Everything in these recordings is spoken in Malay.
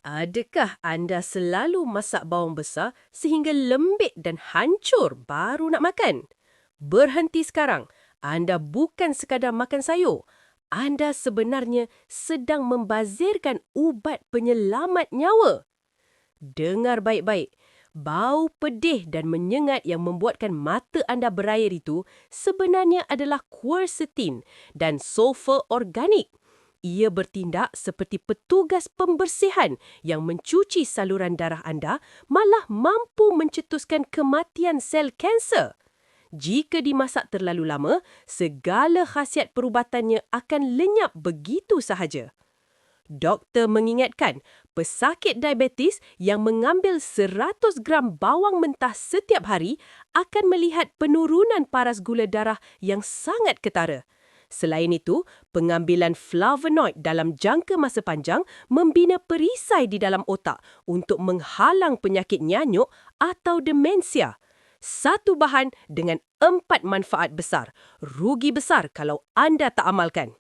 Adakah anda selalu masak bawang besar sehingga lembik dan hancur baru nak makan? Berhenti sekarang. Anda bukan sekadar makan sayur. Anda sebenarnya sedang membazirkan ubat penyelamat nyawa. Dengar baik-baik. Bau pedih dan menyengat yang membuatkan mata anda berair itu sebenarnya adalah quercetin dan sulfur organik. Ia bertindak seperti petugas pembersihan yang mencuci saluran darah anda, malah mampu mencetuskan kematian sel kanser. Jika dimasak terlalu lama, segala khasiat perubatannya akan lenyap begitu sahaja. Doktor mengingatkan, pesakit diabetes yang mengambil 100 gram bawang mentah setiap hari akan melihat penurunan paras gula darah yang sangat ketara. Selain itu, pengambilan flavonoid dalam jangka masa panjang membina perisai di dalam otak untuk menghalang penyakit nyanyuk atau demensia. Satu bahan dengan 4 manfaat besar. Rugi besar kalau anda tak amalkan.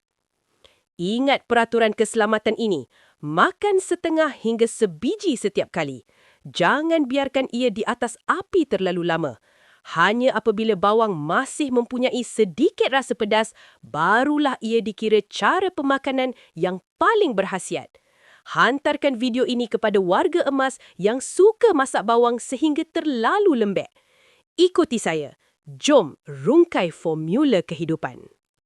Ingat peraturan keselamatan ini. Makan setengah hingga sebiji setiap kali. Jangan biarkan ia di atas api terlalu lama. Hanya apabila bawang masih mempunyai sedikit rasa pedas, barulah ia dikira cara pemakanan yang paling berkhasiat. Hantarkan video ini kepada warga emas yang suka masak bawang sehingga terlalu lembek. Ikuti saya. Jom rungkai formula kehidupan.